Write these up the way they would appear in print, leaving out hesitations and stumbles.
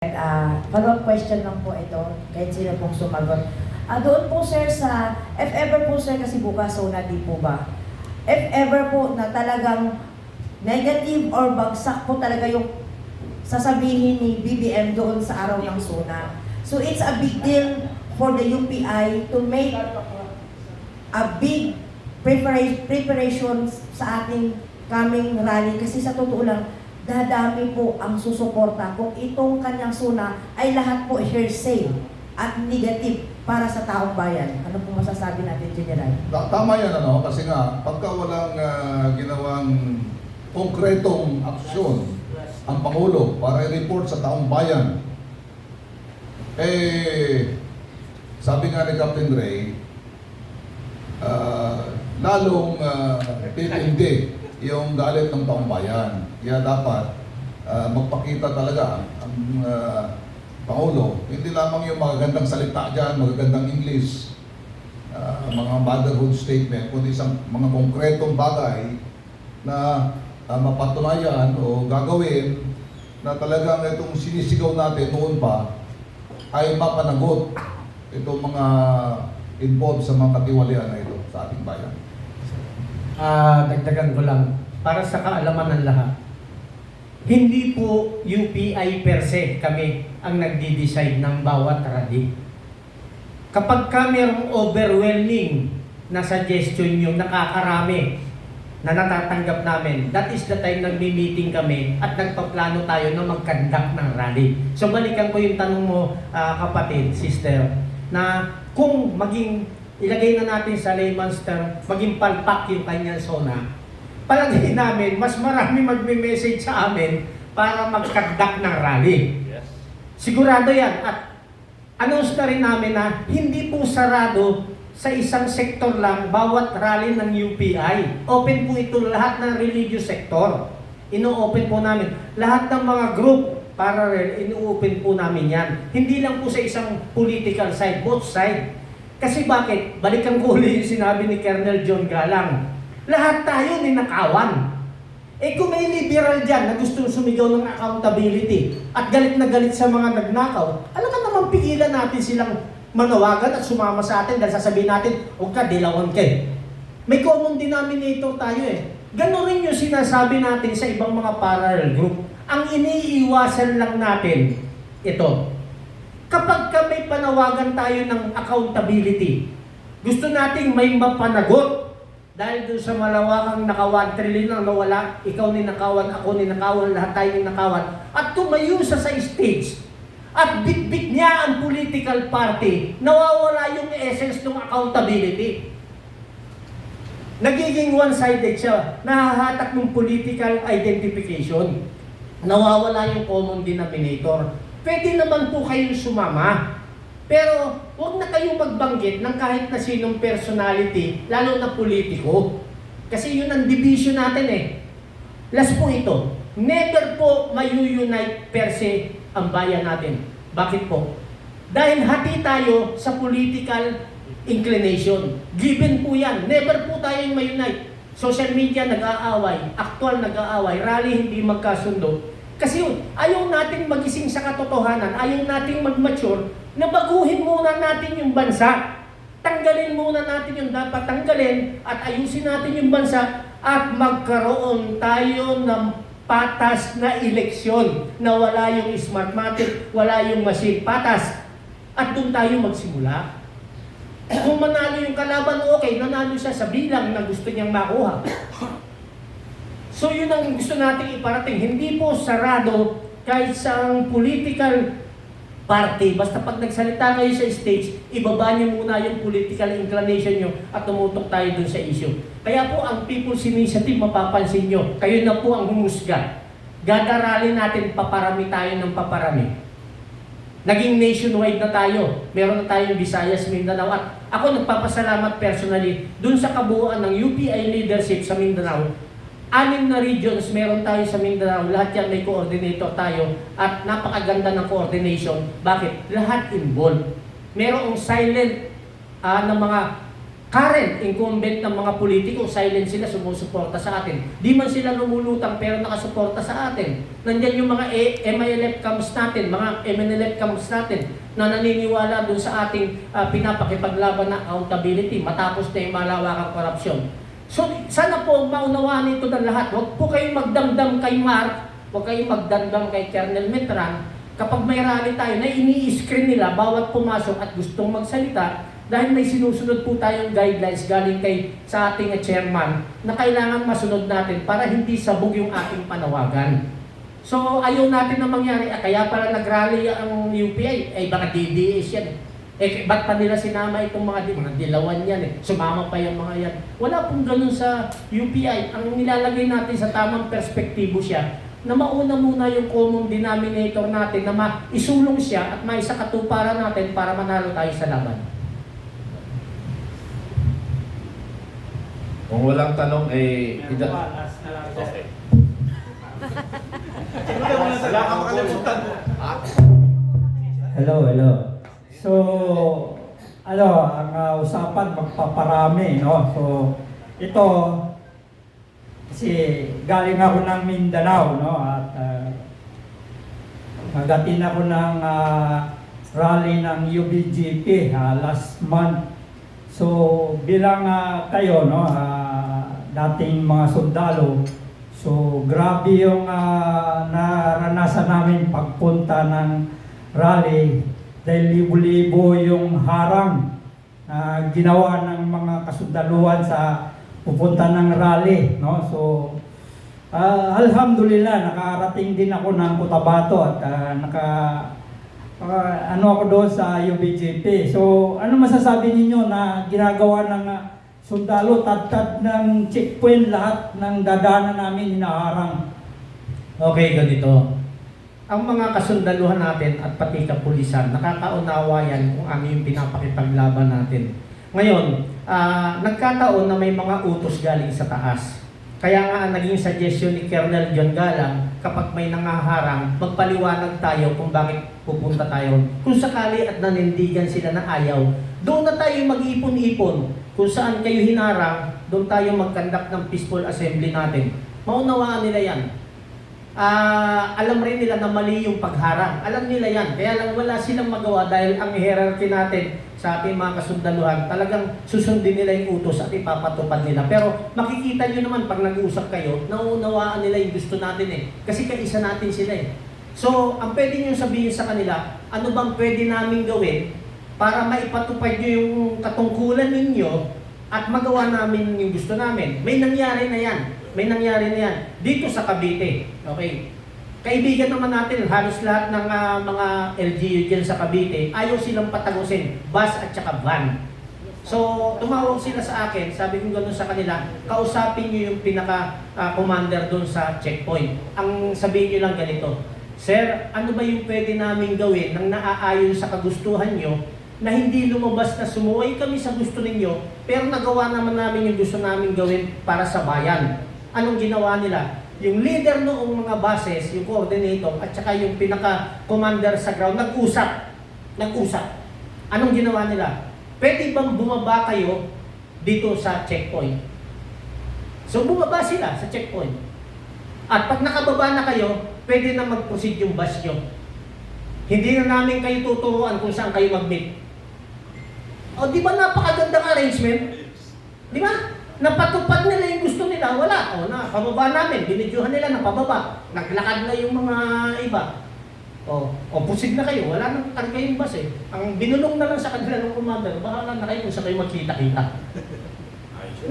Follow-up question lang po ito, kahit sino pong sumagot. Doon po sir sa, if ever po sir, kasi bukas SONA di po ba? If ever po na talagang negative or bagsak po talaga yung sasabihin ni BBM doon sa araw ng SONA. So it's a big deal for the UPI to make a big preparation sa ating coming rally kasi sa totoo lang, dadami po ang susuporta kung itong kanyang SONA ay lahat po hearsay at negative para sa taong bayan. Ano po masasabi natin, General? Tama yan, kasi nga, pagka walang ginawang konkretong aksyon ang Pangulo para i-report sa taong bayan, sabi nga ni Captain Ray, lalong titindi yung galit ng taong bayan. Kaya dapat magpakita talaga ang Pangulo, hindi lamang yung magagandang salita dyan, magagandang English, mga motherhood statement, kundi isang mga konkretong bagay na mapatunayan o gagawin na talagang itong sinisigaw natin noon pa ay mapanagot itong mga involved sa mga katiwalian na ito sa ating bayan. Dagdagan ko lang, para sa kaalaman ng lahat, hindi po UPI per se kami ang nagdi-decide ng bawat rally. Kapag ka merong overwhelming na suggestion yung nakakarami na natatanggap namin, that is the time nagmi-meeting kami at nagpaplano tayo na mag-conduct ng rally. So balikan ko yung tanong mo, kapatid, sister, na kung maging ilagay na natin sa layman's term, maging palpak yung kanyang SONA, palagay namin, mas marami magme-message sa amin para mag-conduct ng rally. Yes. Sigurado yan. At announce na rin namin na hindi po sarado sa isang sektor lang bawat rally ng UPI. Open po ito lahat ng religious sector. Ino-open po namin. Lahat ng mga group parallel, ino-open po namin yan. Hindi lang po sa isang political side, both side. Kasi bakit? Balikan ko ulit yung sinabi ni Colonel John Galang. Lahat tayo ninakawan. Kung may liberal dyan na gustong sumigaw ng accountability at galit na galit sa mga nagnakaw, alam ka naman pigilan natin silang manawagan at sumama sa atin dahil sasabihin natin, huwag ka, dilawan ka. May common denominator tayo . Ganon rin yung sinasabi natin sa ibang mga parallel group. Ang iniiwasan lang natin, ito, kapag may panawagan tayo ng accountability, gusto nating may mapanagot dahil doon sa malawakang naka 1 trillion ang nawala, ikaw ninakawan, ako ninakawan, lahat tayo ninakawan, at tumayo sa stage at bit-bit niya ang political party, nawawala yung essence ng accountability. Nagiging one-sided siya, nahahatak ng political identification, nawawala yung common denominator. Pwede naman po kayong sumama. Pero huwag na kayong magbanggit ng kahit na sinong personality, lalo na politiko. Kasi yun ang division natin . Last po ito, never po mayu-unite per se ang bayan natin. Bakit po? Dahil hati tayo sa political inclination. Given po yan. Never po tayong ma-unite. Social media nag-aaway, aktual nag-aaway, rally hindi magkasundo. Kasi ayaw nating magising sa katotohanan, ayaw nating mag-mature, na baguhin muna natin yung bansa. Tanggalin muna natin yung dapat tanggalin at ayusin natin yung bansa at magkaroon tayo ng patas na eleksyon na wala yung smartmatic, wala yung machine, patas. At doon tayo magsimula. Kung manalo yung kalaban, okay, nanalo siya sa bilang na gusto niyang makuha. So yun ang gusto nating iparating. Hindi po sarado kahit sa political party. Basta pag nagsalita kayo sa stage, ibaba niyo muna yung political inclination niyo at tumutok tayo dun sa issue. Kaya po ang People's Initiative, mapapansin niyo, kayo na po ang humusga. Gagarali natin, paparami tayo ng paparami. Naging nationwide na tayo. Meron na tayong Visayas, Mindanao. At ako nagpapasalamat personally dun sa kabuuan ng UPI leadership sa Mindanao. 6 na regions meron tayo sa Mindanao, lahat yan may coordinator tayo at napakaganda ng coordination. Bakit? Lahat involved. Merong silent na mga current incumbent ng mga politiko, silent sila, sumusuporta sa atin. Di man sila lumulutang pero nakasuporta sa atin. Nandiyan yung mga MILF camps natin, mga MNLF camps natin na naniniwala dun sa ating pinapakipaglaban na accountability matapos na yung malawakang korupsyon. So sana po maunawaan ito ng lahat. Huwag po kayong magdamdam kay Mark, huwag kayong magdamdam kay Colonel Metran. Kapag may rally tayo na ini-screen nila bawat pumasok at gustong magsalita, dahil may sinusunod po tayong guidelines galing sa ating chairman na kailangan masunod natin para hindi sabog yung ating panawagan. So ayaw natin na mangyari, kaya pala nag-rally ang UPI, baka DDS yan. Ba't pa nila sinama itong mga dilawan yan Sumama pa yung mga yan. Wala pong ganun sa UPI. Ang nilalagay natin sa tamang perspektibo siya, na mauna muna yung common denominator natin na maisulong siya at maisakatuparan natin para manalo tayo sa laban. Kung walang tanong, Okay. Wala kang makalimutan. Hello. So, ang usapan magpaparami, no? So, ito, kasi galing ako ng Mindanao, no? At nagatin ako ng rally ng UBGP last month. So, bilang kayo, no? Dating mga sundalo, so grabe yung naranasan namin pagpunta ng rally dahil libo-libo yung harang ginawa ng mga kasundaluhan sa pupunta ng rally, no? So alhamdulillah nakarating din ako ng Cotabato at ako doon sa UBGP. So ano masasabi ninyo na ginagawa ng sundalo, tad-tad ng checkpoint, lahat ng dadaanan namin hinaharang? Okay, ganito. Ang mga kasundaluhan natin at pati kapulisan, nakakaunawa yan kung ano yung pinapakipaglaban natin. Ngayon, nagkataon na may mga utos galing sa taas. Kaya nga ang naging suggestion ni Colonel John Galang, kapag may nangaharang, magpaliwanag tayo kung bakit pupunta tayo. Kung sakali at nanindigan sila na ayaw, doon na tayo mag-ipon-ipon. Kung saan kayo hinarang, doon tayo mag-conduct ng peaceful assembly natin. Maunawaan nila yan. Alam rin nila na mali yung pagharang. Alam nila yan. Kaya lang wala silang magawa dahil ang hierarchy natin sa ating mga kasundaluhan, talagang susundin nila yung utos at ipapatupad nila. Pero makikita nyo naman pag nag-uusap kayo, nauunawaan nila yung gusto natin Kasi kaisa natin sila So, ang pwede nyo sabihin sa kanila, ano bang pwede namin gawin para maipatupad nyo yung katungkulan ninyo at magawa namin yung gusto namin. May nangyari na yan. Dito sa Cavite. Okay. Kaibigan naman natin, halos lahat ng mga LGU dyan sa Cavite, ayaw silang patagusin, bus at saka van. So, tumawag sila sa akin, sabi ko gano'n sa kanila, kausapin nyo yung pinaka-commander doon sa checkpoint. Ang sabihin nyo lang ganito, Sir, ano ba yung pwede namin gawin nang naaayon sa kagustuhan nyo na hindi lumabas na sumuway kami sa gusto ninyo, pero nagawa naman namin yung gusto namin gawin para sa bayan. Anong ginawa nila? Yung leader noong mga bases, yung coordinator, at saka yung pinaka-commander sa ground, nag-usap. Anong ginawa nila? Pwede bang bumaba kayo dito sa checkpoint? So bumaba sila sa checkpoint. At pag nakababa na kayo, pwede na mag-proceed yung bus nyo. Hindi na namin kayo tuturuan kung saan kayo mag-meet. O di ba napakagandang arrangement? Di ba? Napatupad nila yung gusto nila, wala. O na, pababa namin, binidyohan nila na pababa. Naglakad na yung mga iba. O proceed na kayo, wala nang karga yung bus Ang binulong na lang sa kanila ng commander, bahala na kayo kung saan kayo magkita-kita.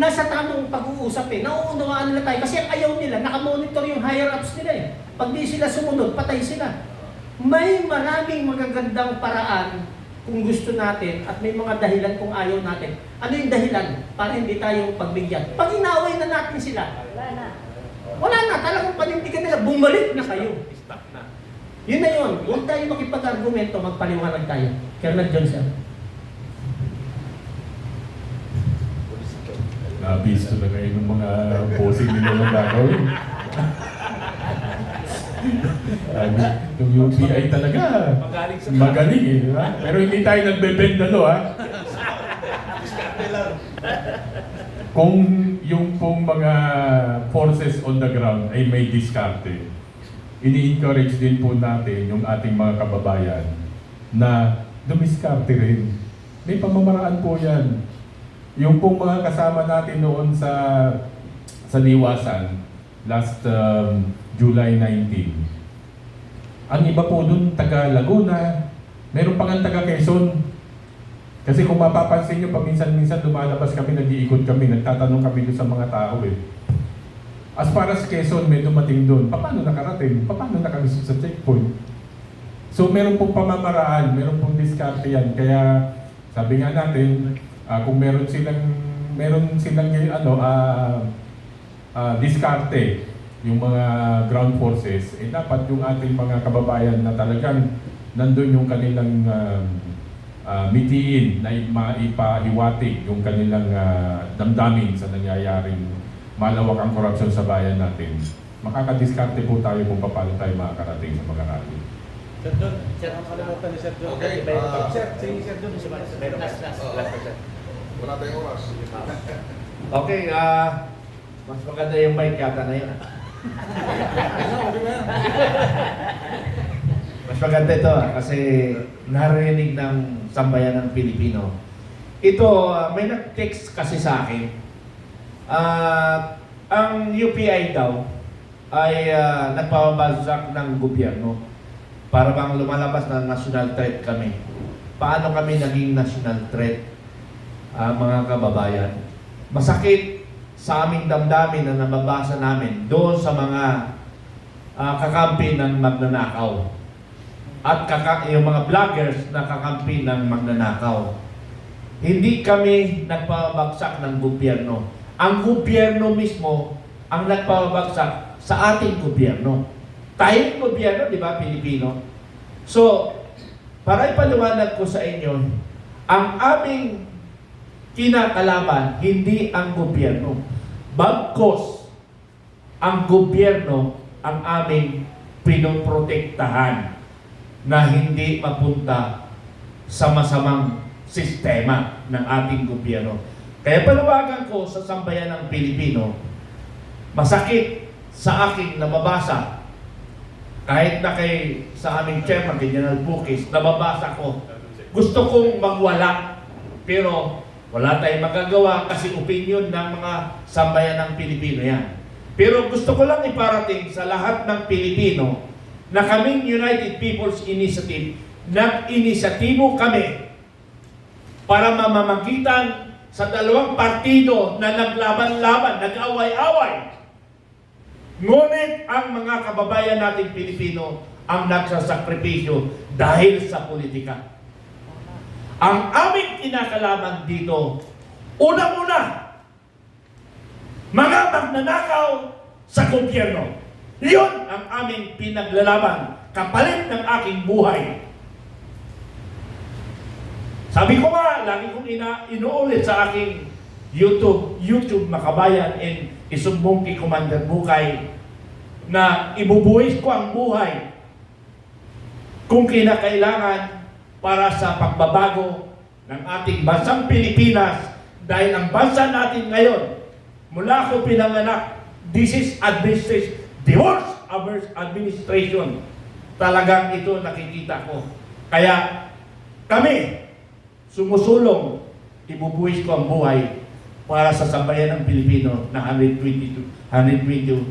Nasa tamang pag-uusap nauunawaan nila tayo kasi ayaw nila, nakamonitor yung higher-ups nila Pag di sila sumunod, patay sila. May maraming magagandang paraan kung gusto natin at may mga dahilan kung ayaw natin. Ano yung dahilan para hindi tayo pagbigyan? Pag inaway na natin sila, wala na, talagang panindigan nila, bumalik na kayo. Stop na. Yun na yun, huwag tayo makipag-argumento, magpaliwanag tayo. Colonel Johnson. Nabisto na ngayon ng mga bossing nila ng gagawin. Yung UPI talaga, magaling di ba? Pero hindi tayo nagbebend ha? Kung yung pong mga forces on the ground ay may diskarte, ini-encourage din po natin yung ating mga kababayan na dumiskarte rin. May pamamaraan po yan. Yung pong mga kasama natin noon sa Liwasan, last July 19, ang iba po dun taga Laguna, meron pa nga taga Quezon. Kasi kung mapapansin nyo, paminsan-minsan lumalabas kami, nag-iikot kami, nagtatanong kami doon sa mga tao eh. As far as Quezon, may dumating doon, paano nakarating? Paano nakamisun sa checkpoint? So meron pong pamamaraan, meron pong diskarte yan. Kaya sabi nga natin, kung meron silang diskarte, yung mga ground forces, eh dapat yung ating mga kababayan na talagang nandun yung kanilang mitiin na maipahiwatig yung kanilang damdamin sa nangyayaring malawak ang korupsyon sa bayan natin. Makakadiskarte po tayo kung paano tayo makakarating sa pag-arali. Sir Don, sir, ang kalimutan ni Sir Don. Okay, Sir, si Sir Don, last. Wala tayong oras. Okay, mas maganda yung mic yata na yun. Mas maganda ito kasi narinig ng sambayan ng Pilipino. Ito, may nag-text kasi sa akin. Ang UPI daw ay nagpapabagsak ng gobyerno para bang lumalabas na national threat kami. Paano kami naging national threat, mga kababayan? Masakit sa aming damdamin na nababasa namin doon sa mga kakampi ng magnanakaw at yung mga vloggers na kakampi ng magnanakaw. Hindi kami nagpapabagsak ng gobyerno. Ang gobyerno mismo ang nagpapabagsak sa ating gobyerno. Tayong gobyerno, di ba, Pilipino? So, para ipaliwanag ko sa inyo, ang aming kinakalaban, hindi ang gobyerno. Bagkos, ang gobyerno ang aming pinoprotektahan na hindi mapunta sa masamang sistema ng ating gobyerno. Kaya panawagan ko sa sambayan ng Pilipino, masakit sa aking nababasa, kahit na sa aming chairman, General Bukis, nababasa ko, gusto kong magwala, pero wala tayong magagawa kasi opinion ng mga sambayan ng Pilipino yan. Pero gusto ko lang iparating sa lahat ng Pilipino na kaming United People's Initiative, nag-inisyatibo kami para mamamagitan sa dalawang partido na naglaban-laban, nag-away-away. Ngunit ang mga kababayan nating Pilipino ang nagsasakripisyo dahil sa politika. Ang aming kinakalaban dito, unang-una, mga magnanakaw sa gobyerno. Yun ang aming pinaglalaban, kapalit ng aking buhay. Sabi ko nga, lagi kong inuulit sa aking YouTube Makabayan and isumbong kay Commander Bukay na ibubuhis ko ang buhay kung kinakailangan para sa pagbabago ng ating bansang Pilipinas dahil ang bansa natin ngayon, mula ko pinanganak, this is administration, divorce administration. Talagang ito nakikita ko. Kaya kami, sumusulong, ibubuhis ko ang buhay para sa sambayan ng Pilipino na 120 million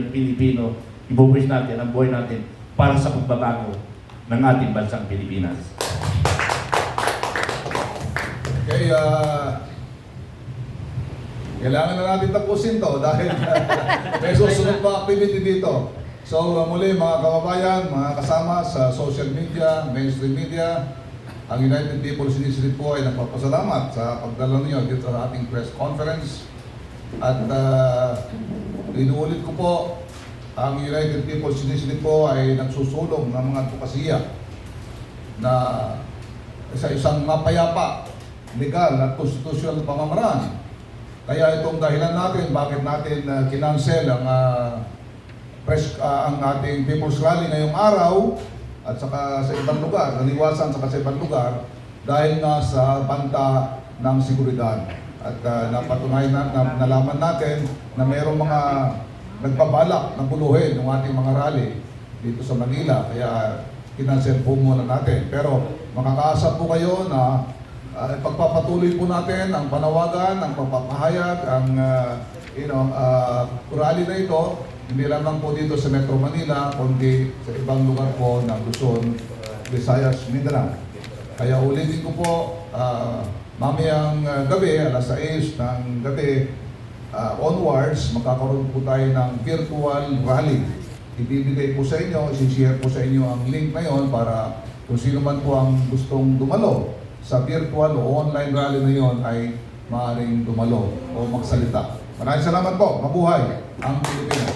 Pilipino. Ibubuhis natin ang buhay natin para sa pagbabago ng ating bansang Pilipinas. Okay, kailangan na natin tapusin to dahil may susunod pa activity dito. So muli mga kababayan, mga kasama sa social media, mainstream media, ang United People's Initiative po ay nagpapasalamat sa pagdala niyo dito sa ating press conference. At inuulit ko po, ang United People's Initiative po ay nagsusulong ng mga advokasya na sa isang mapayapa, legal at constitutional pamamaraan. Kaya itong dahilan natin bakit natin kinansel ang ang ating People's Rally ngayong araw at saka sa ibang lugar, naliwasan sa ibang lugar dahil nga sa banta ng seguridad. At napatunayan nalaman natin na mayroong mga nagbabalak na buluhin ng ating mga rally dito sa Manila. Kaya kinansel po muna natin. Pero makakaasa po kayo na pagpapatuloy po natin ang panawagan, ang pagpapahayag, ang rally na ito, hindi lamang po dito sa Metro Manila, kundi sa ibang lugar po ng Luzon, Visayas, Mindanao. Kaya ulitin ko po, mamayang gabi, alas 6 ng gabi, onwards, magkakaroon po tayo ng virtual rally. Ibibigay po sa inyo, isi-share po sa inyo ang link na yon para kung sino man po ang gustong dumalo sa virtual o online rally na yon ay maaaring dumalo o magsalita. Maraming salamat po. Mabuhay ang Pilipinas.